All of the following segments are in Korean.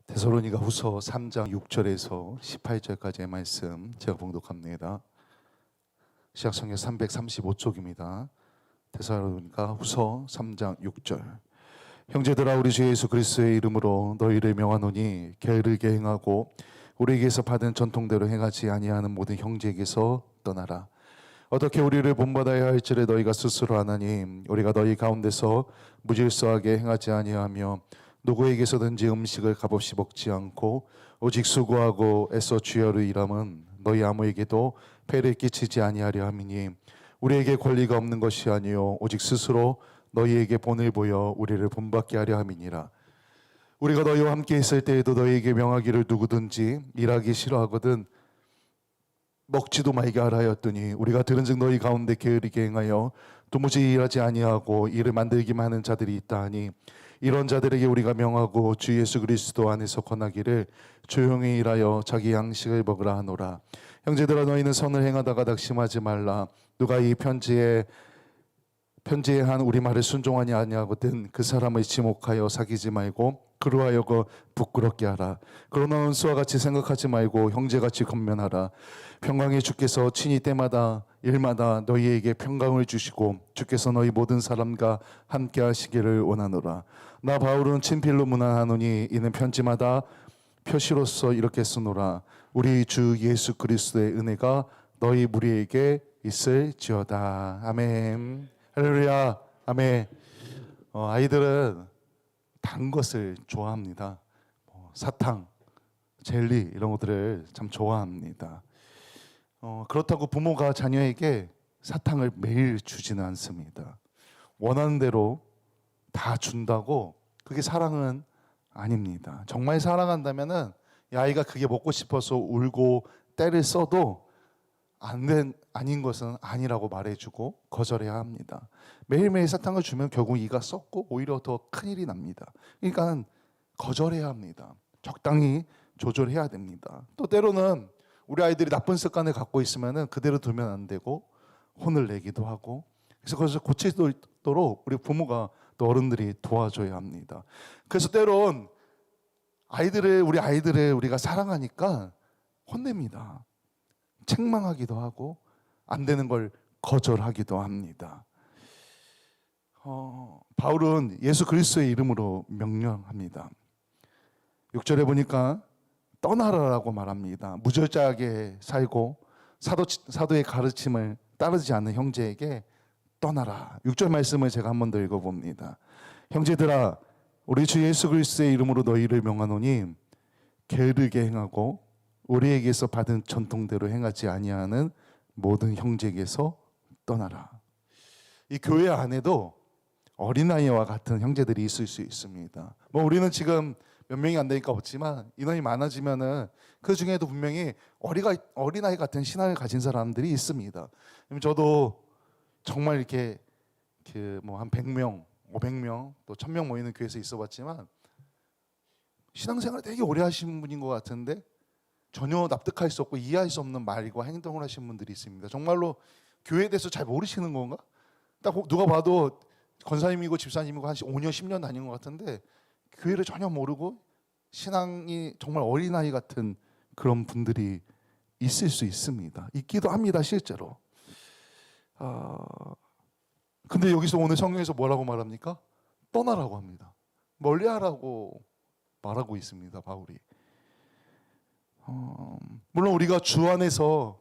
데살로니가 후서 3장 6절에서 18절까지의 말씀 제가 봉독합니다. 시약성경 335쪽입니다. 데살로니가 후서 3장 6절. 형제들아, 우리 주 예수 그리스도의 이름으로 너희를 명하노니 게으르게 행하고 우리에게서 받은 전통대로 행하지 아니하는 모든 형제에게서 떠나라. 어떻게 우리를 본받아야 할지를 너희가 스스로 아나니 우리가 너희 가운데서 무질서하게 행하지 아니하며 누구에게서든지 음식을 값없이 먹지 않고 오직 수고하고 애써 주여를 일함은 너희 아무에게도 폐를 끼치지 아니하려 함이니 우리에게 권리가 없는 것이 아니요 오직 스스로 너희에게 본을 보여 우리를 본받게 하려 함이니라. 우리가 너희와 함께 있을 때에도 너희에게 명하기를 누구든지 일하기 싫어하거든 먹지도 말게 하라 하였더니 우리가 들은즉 너희 가운데 게으르게 행하여 도무지 일하지 아니하고 일을 만들기만 하는 자들이 있다 하니 이런 자들에게 우리가 명하고 주 예수 그리스도 안에서 권하기를 조용히 일하여 자기 양식을 먹으라 하노라. 형제들아, 너희는 선을 행하다가 낙심하지 말라. 누가 이 편지에 한 우리말을 순종하니 아니하거든 그 사람을 지목하여 사귀지 말고 그로 하여금 부끄럽게 하라. 그러나 은수와 같이 생각하지 말고 형제같이 권면하라. 평강의 주께서 친히 때마다 일마다 너희에게 평강을 주시고 주께서 너희 모든 사람과 함께 하시기를 원하노라. 나 바울은 친필로 문안하노니 이는 편지마다 표시로서 이렇게 쓰노라. 우리 주 예수 그리스도의 은혜가 너희 무리에게 있을지어다. 아멘. 할렐루야. 아멘. 아이들은 단 것을 좋아합니다. 사탕, 젤리 이런 것들을 참 좋아합니다. 그렇다고 부모가 자녀에게 사탕을 매일 주지는 않습니다. 원하는 대로 다 준다고 그게 사랑은 아닙니다. 정말 사랑한다면은 이 아이가 그게 먹고 싶어서 울고 때를 써도 아닌 것은 아니라고 말해주고 거절해야 합니다. 매일매일 사탕을 주면 결국 이가 썩고 오히려 더 큰일이 납니다. 그러니까 거절해야 합니다. 적당히 조절해야 됩니다. 또 때로는 우리 아이들이 나쁜 습관을 갖고 있으면 그대로 두면 안 되고 혼을 내기도 하고, 그래서 그것을 고칠 수 있도록 우리 부모가 또 어른들이 도와줘야 합니다. 그래서 때론 우리 아이들을 우리가 사랑하니까 혼냅니다. 책망하기도 하고 안 되는 걸 거절하기도 합니다. 바울은 예수 그리스도의 이름으로 명령합니다. 6절에 보니까 떠나라라고 말합니다. 무절제하게 살고 사도의 가르침을 따르지 않는 형제에게 떠나라. 6절 말씀을 제가 한 번 더 읽어봅니다. 형제들아, 우리 주 예수 그리스도의 이름으로 너희를 명하노니 게으르게 행하고 우리에게서 받은 전통대로 행하지 아니하는 모든 형제에게서 떠나라. 이 교회 안에도 어린아이와 같은 형제들이 있을 수 있습니다. 우리는 지금 몇 명이 안 되니까 없지만 인원이 많아지면은 그 중에도 분명히 어린아이 같은 신앙을 가진 사람들이 있습니다. 저도 정말 이렇게 한 100명, 500명, 또 1000명 모이는 교회에서 있어 봤지만 신앙생활을 되게 오래 하신 분인 것 같은데 전혀 납득할 수 없고 이해할 수 없는 말과 행동을 하신 분들이 있습니다. 정말로 교회에 대해서 잘 모르시는 건가? 딱 누가 봐도 권사님이고 집사님이고 한 5년, 10년 다닌 것 같은데 교회를 전혀 모르고 신앙이 정말 어린아이 같은 그런 분들이 있을 수 있습니다. 있기도 합니다, 실제로. 근데 여기서 오늘 성경에서 뭐라고 말합니까? 떠나라고 합니다. 멀리하라고 말하고 있습니다, 바울이. 물론 우리가 주 안에서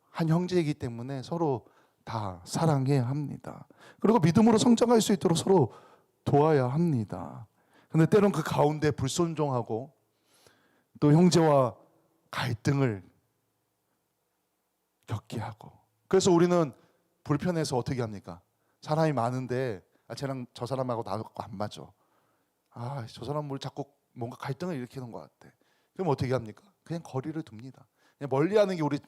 한 형제이기 때문에 서로 다 사랑해야 합니다. 그리고 믿음으로 성장할 수 있도록 서로 도와야 합니다. 그런데 때론 그 가운데 불순종하고 또 형제와 갈등을 겪게 하고, 그래서 우리는 불편해서 어떻게 합니까? 사람이 많은데 쟤랑 저 사람하고 나하고 안 맞아. 저 사람 자꾸 뭔가 갈등을 일으키는 것 같아. 그럼 어떻게 합니까? 그냥 거리를 둡니다. 그냥 멀리하는 게 우리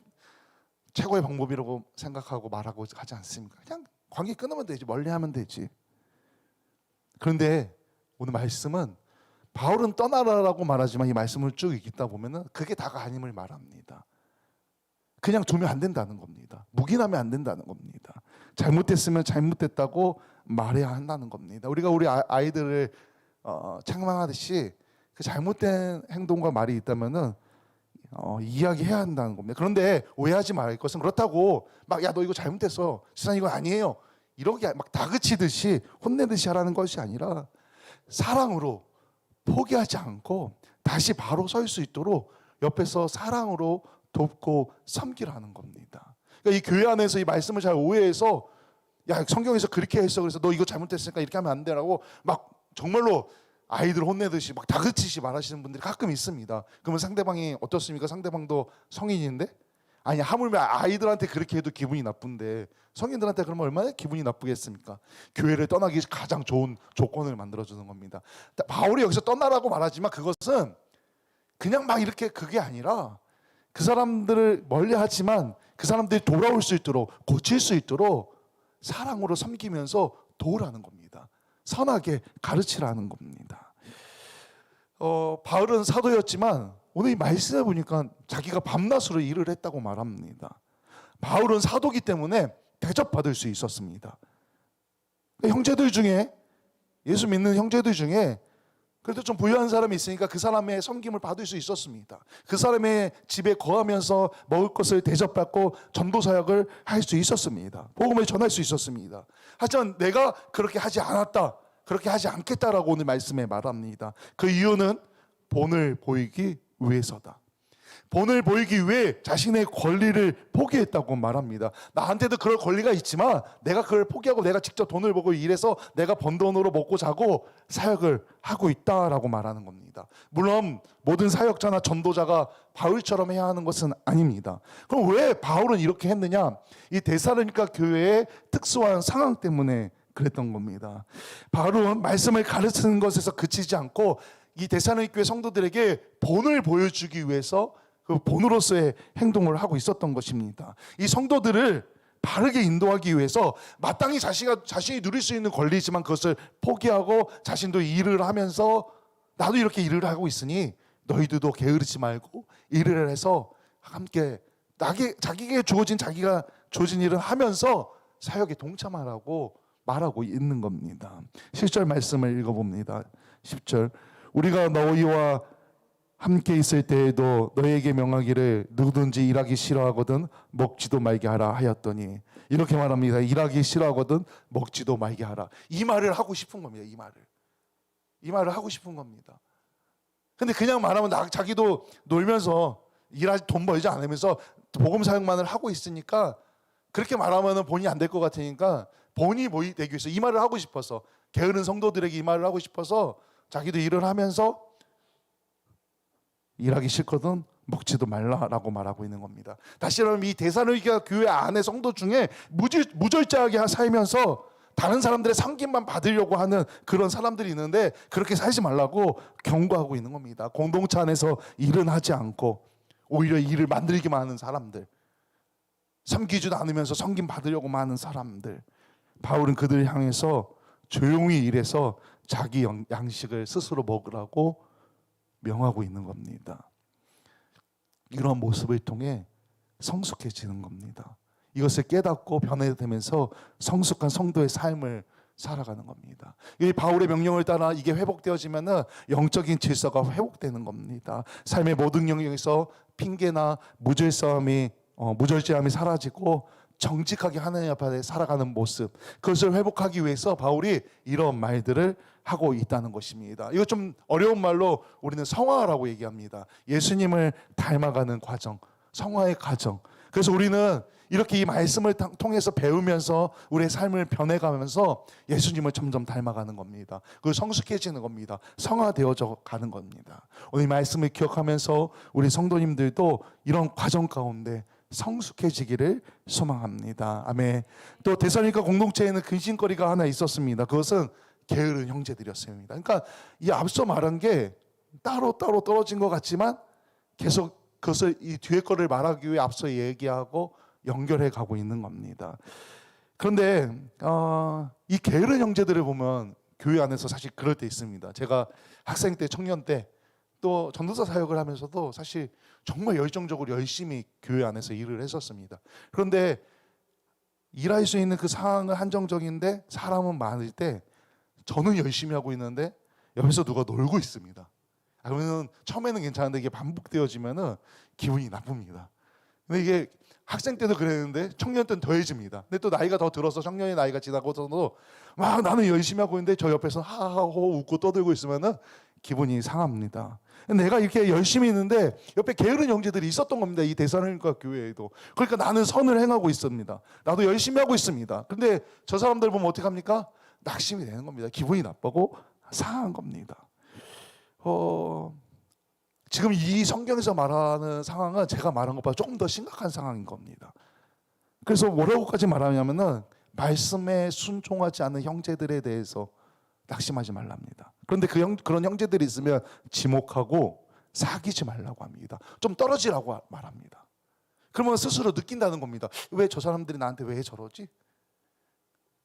최고의 방법이라고 생각하고 말하고 하지 않습니까? 그냥 관계 끊으면 되지, 멀리하면 되지. 그런데 오늘 말씀은 바울은 떠나라라고 말하지만 이 말씀을 쭉 읽다 보면은 그게 다가 아님을 말합니다. 그냥 두면 안 된다는 겁니다. 묵인하면 안 된다는 겁니다. 잘못됐으면 잘못됐다고 말해야 한다는 겁니다. 우리가 우리 아이들을 책망하듯이 그 잘못된 행동과 말이 있다면은 이야기해야 한다는 겁니다. 그런데 오해하지 말 것은 그렇다고 막 야 너 이거 잘못했어, 세상 이거 아니에요, 이렇게 막 다그치듯이 혼내듯이 하라는 것이 아니라 사랑으로 포기하지 않고 다시 바로 설 수 있도록 옆에서 사랑으로 돕고 섬기라는 겁니다. 그러니까 이 교회 안에서 이 말씀을 잘 오해해서 야 성경에서 그렇게 했어, 그래서 너 이거 잘못했으니까 이렇게 하면 안 되라고 막 정말로 아이들 혼내듯이 막 다그치시 말하시는 분들이 가끔 있습니다. 그러면 상대방이 어떻습니까? 상대방도 성인인데? 아니 하물며 아이들한테 그렇게 해도 기분이 나쁜데 성인들한테 그러면 얼마나 기분이 나쁘겠습니까? 교회를 떠나기 가장 좋은 조건을 만들어주는 겁니다. 바울이 여기서 떠나라고 말하지만 그것은 그냥 막 이렇게 그게 아니라 그 사람들을 멀리하지만 그 사람들이 돌아올 수 있도록 고칠 수 있도록 사랑으로 섬기면서 도우라는 겁니다. 선하게 가르치라는 겁니다. 바울은 사도였지만 오늘 이 말씀에 보니까 자기가 밤낮으로 일을 했다고 말합니다. 바울은 사도기 때문에 대접받을 수 있었습니다. 형제들 중에 예수 믿는 형제들 중에 그래도 좀 부유한 사람이 있으니까 그 사람의 섬김을 받을 수 있었습니다. 그 사람의 집에 거하면서 먹을 것을 대접받고 전도 사역을 할 수 있었습니다. 복음을 전할 수 있었습니다. 하지만 내가 그렇게 하지 않았다, 그렇게 하지 않겠다라고 오늘 말씀에 말합니다. 그 이유는 본을 보이기 위해서다. 본을 보이기 위해 자신의 권리를 포기했다고 말합니다. 나한테도 그럴 권리가 있지만 내가 그걸 포기하고 내가 직접 돈을 벌고 일해서 내가 번 돈으로 먹고 자고 사역을 하고 있다라고 말하는 겁니다. 물론 모든 사역자나 전도자가 바울처럼 해야 하는 것은 아닙니다. 그럼 왜 바울은 이렇게 했느냐? 이 데살로니가 교회의 특수한 상황 때문에 그랬던 겁니다. 바울은 말씀을 가르치는 것에서 그치지 않고 이 데살로니가 교회 성도들에게 본을 보여주기 위해서 그 본으로서의 행동을 하고 있었던 것입니다. 이 성도들을 바르게 인도하기 위해서 마땅히 자신이 누릴 수 있는 권리지만 그것을 포기하고 자신도 일을 하면서 나도 이렇게 일을 하고 있으니 너희들도 게으르지 말고 일을 해서 함께 자기에게 자기가 주어진 일을 하면서 사역에 동참하라고 말하고 있는 겁니다. 10절 말씀을 읽어봅니다. 10절 우리가 너희와 함께 있을 때에도 너희에게 명하기를 누구든지 일하기 싫어하거든 먹지도 말게 하라 하였더니 이렇게 말합니다. 일하기 싫어하거든 먹지도 말게 하라. 이 말을 하고 싶은 겁니다. 이 말을 하고 싶은 겁니다. 근데 그냥 말하면 자기도 놀면서 일하지 돈 벌지 않으면서 복음 사역만을 하고 있으니까 그렇게 말하면 본이 안 될 것 같으니까 본이 되기 위해서 이 말을 하고 싶어서 게으른 성도들에게 이 말을 하고 싶어서 자기도 일을 하면서 일하기 싫거든 먹지도 말라라고 말하고 있는 겁니다. 다시 말하면 이 데살로니가 교회 안에 성도 중에 무절제하게 살면서 다른 사람들의 섬김만 받으려고 하는 그런 사람들이 있는데 그렇게 살지 말라고 경고하고 있는 겁니다. 공동체 안에서 일은 하지 않고 오히려 일을 만들기만 하는 사람들, 섬기지도 않으면서 섬김 받으려고만 하는 사람들, 바울은 그들을 향해서 조용히 일해서 자기 양식을 스스로 먹으라고 명하고 있는 겁니다. 이런 모습을 통해 성숙해지는 겁니다. 이것을 깨닫고 변화되면서 성숙한 성도의 삶을 살아가는 겁니다. 이 바울의 명령을 따라 이게 회복되어지면은 영적인 질서가 회복되는 겁니다. 삶의 모든 영역에서 핑계나 무절제함이 사라지고 정직하게 하나님 앞에 살아가는 모습, 그것을 회복하기 위해서 바울이 이런 말들을 하고 있다는 것입니다. 이거 좀 어려운 말로 우리는 성화라고 얘기합니다. 예수님을 닮아가는 과정, 성화의 과정. 그래서 우리는 이렇게 이 말씀을 통해서 배우면서 우리의 삶을 변해가면서 예수님을 점점 닮아가는 겁니다. 그 성숙해지는 겁니다. 성화되어져 가는 겁니다. 오늘 이 말씀을 기억하면서 우리 성도님들도 이런 과정 가운데 성숙해지기를 소망합니다. 아멘. 또 데살로니가 공동체에는 근심거리가 하나 있었습니다. 그것은 게으른 형제들이었습니다. 그러니까 이 앞서 말한 게 따로 떨어진 것 같지만 계속 그것을 이 뒤에 거를 말하기 위해 앞서 얘기하고 연결해 가고 있는 겁니다. 그런데 이 게으른 형제들을 보면 교회 안에서 사실 그럴 때 있습니다. 제가 학생 때, 청년 때 또 전도사 사역을 하면서도 사실 정말 열정적으로 열심히 교회 안에서 일을 했었습니다. 그런데 일할 수 있는 그 상황은 한정적인데 사람은 많을 때 저는 열심히 하고 있는데 옆에서 누가 놀고 있습니다. 그러면 처음에는 괜찮은데 이게 반복되어지면은 기분이 나쁩니다. 근데 이게 학생 때도 그랬는데 청년 때는 더해집니다. 근데 또 나이가 더 들어서 청년의 나이가 지나고서도 막 나는 열심히 하고 있는데 저 옆에서 하하호 웃고 떠들고 있으면은 기분이 상합니다. 내가 이렇게 열심히 있는데 옆에 게으른 형제들이 있었던 겁니다. 이 데살로니가 교회에도. 그러니까 나는 선을 행하고 있습니다. 나도 열심히 하고 있습니다. 근데 저 사람들 보면 어떻게 합니까? 낙심이 되는 겁니다. 기분이 나쁘고 상한 겁니다. 지금 이 성경에서 말하는 상황은 제가 말한 것보다 조금 더 심각한 상황인 겁니다. 그래서 뭐라고까지 말하냐면은 말씀에 순종하지 않는 형제들에 대해서 낙심하지 말랍니다. 그런데 그런 형제들이 있으면 지목하고 사귀지 말라고 합니다. 좀 떨어지라고 말합니다. 그러면 스스로 느낀다는 겁니다. 왜 저 사람들이 나한테 왜 저러지?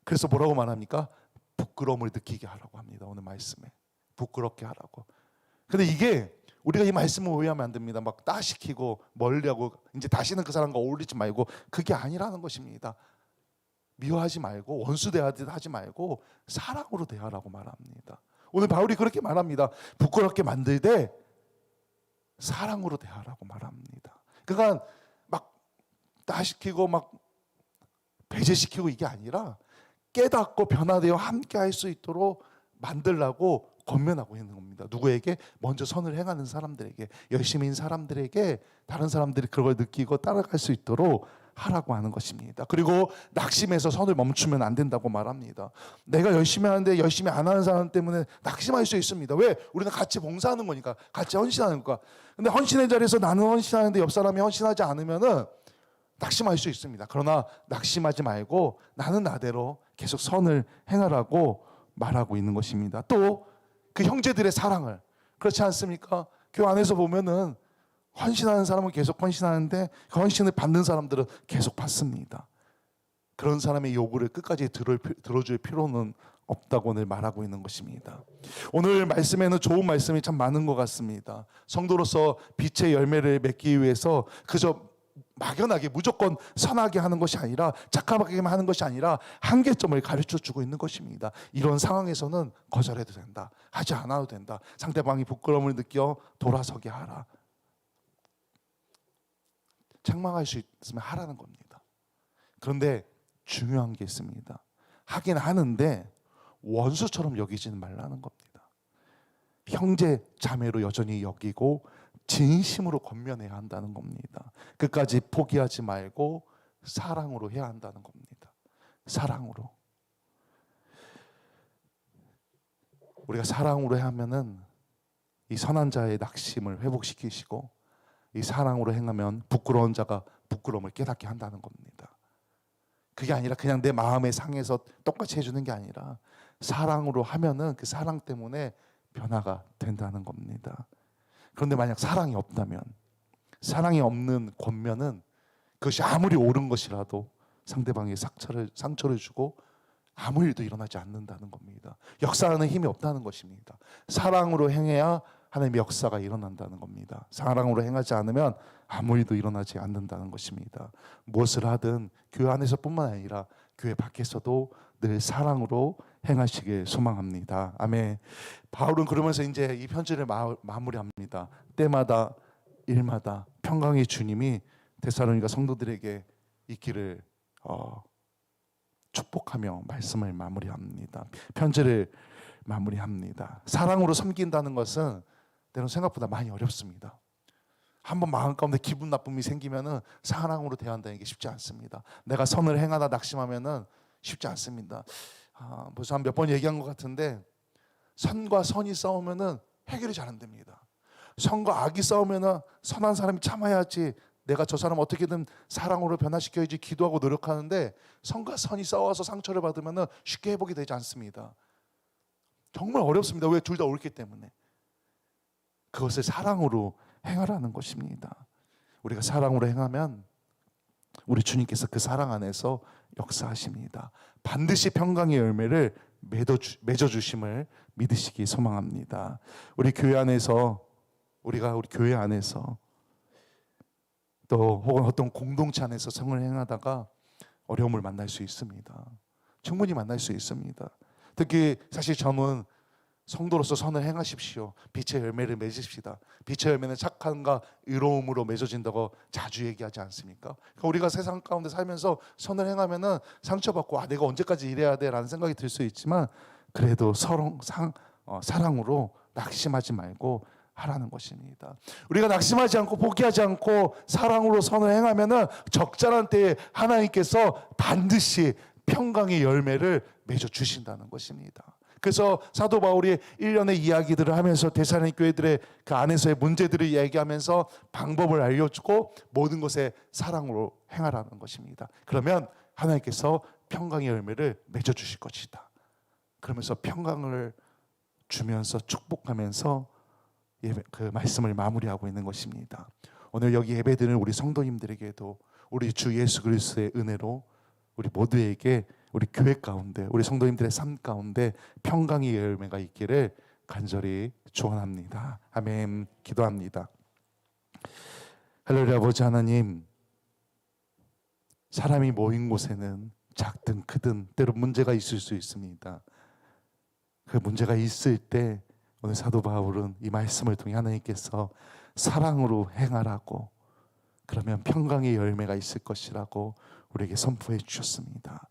그래서 뭐라고 말합니까? 부끄러움을 느끼게 하라고 합니다. 오늘 말씀에 부끄럽게 하라고. 근데 이게 우리가 이 말씀을 오해하면 안 됩니다. 막 따시키고 멀리하고 이제 다시는 그 사람과 어울리지 말고 그게 아니라는 것입니다. 미워하지 말고 원수 대하듯 하지 말고 사랑으로 대하라고 말합니다. 오늘 바울이 그렇게 말합니다. 부끄럽게 만들되 사랑으로 대하라고 말합니다. 그러니까 막 따시키고 막 배제시키고 이게 아니라 깨닫고 변화되어 함께 할 수 있도록 만들라고 권면하고 있는 겁니다. 누구에게? 먼저 선을 행하는 사람들에게, 열심인 사람들에게 다른 사람들이 그걸 느끼고 따라갈 수 있도록 하라고 하는 것입니다. 그리고 낙심해서 선을 멈추면 안 된다고 말합니다. 내가 열심히 하는데 열심히 안 하는 사람 때문에 낙심할 수 있습니다. 왜? 우리는 같이 봉사하는 거니까, 같이 헌신하는 거니까. 근데 헌신의 자리에서 나는 헌신하는데 옆 사람이 헌신하지 않으면은 낙심할 수 있습니다. 그러나 낙심하지 말고 나는 나대로 계속 선을 행하라고 말하고 있는 것입니다. 또 그 형제들의 사랑을, 그렇지 않습니까? 교회 안에서 보면은 헌신하는 사람은 계속 헌신하는데 그 헌신을 받는 사람들은 계속 받습니다. 그런 사람의 요구를 끝까지 들어줄 필요는 없다고 오늘 말하고 있는 것입니다. 오늘 말씀에는 좋은 말씀이 참 많은 것 같습니다. 성도로서 빛의 열매를 맺기 위해서 그저 막연하게 무조건 선하게 하는 것이 아니라 착하게만 하는 것이 아니라 한계점을 가르쳐주고 있는 것입니다. 이런 상황에서는 거절해도 된다. 하지 않아도 된다. 상대방이 부끄러움을 느껴 돌아서게 하라. 책망할 수 있으면 하라는 겁니다. 그런데 중요한 게 있습니다. 하긴 하는데 원수처럼 여기지는 말라는 겁니다. 형제 자매로 여전히 여기고 진심으로 권면해야 한다는 겁니다. 끝까지 포기하지 말고 사랑으로 해야 한다는 겁니다. 사랑으로. 우리가 사랑으로 하면은 이 선한 자의 낙심을 회복시키시고 이 사랑으로 행하면 부끄러운 자가 부끄러움을 깨닫게 한다는 겁니다. 그게 아니라 그냥 내 마음의 상해서 똑같이 해주는 게 아니라 사랑으로 하면은 그 사랑 때문에 변화가 된다는 겁니다. 그런데 만약 사랑이 없다면, 사랑이 없는 권면은 그것이 아무리 옳은 것이라도 상대방에게 상처를 주고 아무 일도 일어나지 않는다는 겁니다. 역사하는 힘이 없다는 것입니다. 사랑으로 행해야 하나님의 역사가 일어난다는 겁니다. 사랑으로 행하지 않으면 아무 일도 일어나지 않는다는 것입니다. 무엇을 하든 교회 안에서뿐만 아니라 교회 밖에서도 늘 사랑으로 행하시길 소망합니다. 아멘. 바울은 그러면서 이제 이 편지를 마무리합니다. 때마다 일마다 평강의 주님이 데살로니가 성도들에게 있기를 축복하며 말씀을 마무리합니다. 편지를 마무리합니다. 사랑으로 섬긴다는 것은 때로는 생각보다 많이 어렵습니다. 한번 마음 가운데 기분 나쁨이 생기면은 사랑으로 대한다는 게 쉽지 않습니다. 내가 선을 행하다 낙심하면은 쉽지 않습니다. 벌써 한 몇 번 얘기한 것 같은데 선과 선이 싸우면은 해결이 잘 안 됩니다. 선과 악이 싸우면은 선한 사람이 참아야지, 내가 저 사람 어떻게든 사랑으로 변화시켜야지 기도하고 노력하는데 선과 선이 싸워서 상처를 받으면은 쉽게 회복이 되지 않습니다. 정말 어렵습니다. 왜? 둘 다 옳기 때문에. 그것을 사랑으로 행하라는 것입니다. 우리가 사랑으로 행하면 우리 주님께서 그 사랑 안에서 역사하십니다. 반드시 평강의 열매를 맺어주심을 믿으시기 소망합니다. 우리 교회 안에서, 우리 교회 안에서 또 혹은 어떤 공동체 안에서 성을 행하다가 어려움을 만날 수 있습니다. 충분히 만날 수 있습니다. 특히 사실 저는 성도로서 선을 행하십시오. 빛의 열매를 맺으십시다. 빛의 열매는 착함과 의로움으로 맺어진다고 자주 얘기하지 않습니까? 그러니까 우리가 세상 가운데 살면서 선을 행하면은 상처받고 내가 언제까지 이래야 돼라는 생각이 들 수 있지만 그래도 사랑으로 낙심하지 말고 하라는 것입니다. 우리가 낙심하지 않고 포기하지 않고 사랑으로 선을 행하면은 적절한 때에 하나님께서 반드시 평강의 열매를 맺어 주신다는 것입니다. 그래서 사도 바울이 일련의 이야기들을 하면서 데살로니가 교회들의 그 안에서의 문제들을 얘기하면서 방법을 알려주고 모든 것에 사랑으로 행하라는 것입니다. 그러면 하나님께서 평강의 열매를 맺어 주실 것이다. 그러면서 평강을 주면서 축복하면서 그 말씀을 마무리하고 있는 것입니다. 오늘 여기 예배드리는 우리 성도님들에게도 우리 주 예수 그리스도의 은혜로 우리 모두에게 우리 교회 가운데 우리 성도님들의 삶 가운데 평강의 열매가 있기를 간절히 축원합니다. 아멘. 기도합니다. 할렐루야. 아버지 하나님, 사람이 모인 곳에는 작든 크든 때로 문제가 있을 수 있습니다. 그 문제가 있을 때 오늘 사도 바울은 이 말씀을 통해 하나님께서 사랑으로 행하라고, 그러면 평강의 열매가 있을 것이라고 우리에게 선포해 주셨습니다.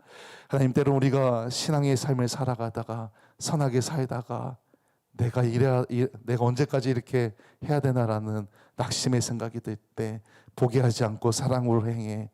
하나님, 때로 우리가 신앙의 삶을 살아가다가 선하게 살다가 내가 언제까지 이렇게 해야 되나라는 낙심의 생각이 들 때 포기하지 않고 사랑으로 행해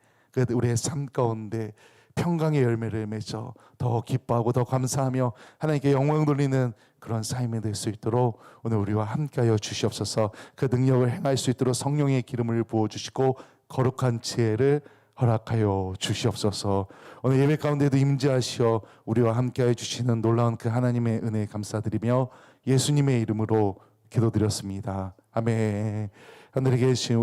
우리의 삶 가운데 평강의 열매를 맺어 더 기뻐하고 더 감사하며 하나님께 영광 돌리는 그런 삶이 될 수 있도록 오늘 우리와 함께하여 주시옵소서. 그 능력을 행할 수 있도록 성령의 기름을 부어주시고 거룩한 지혜를 허락하여 주시옵소서. 오늘 예배 가운데도 임재하시어 우리와 함께하여 주시는 놀라운 그 하나님의 은혜에 감사드리며 예수님의 이름으로 기도드렸습니다. 아멘. 하늘에 계신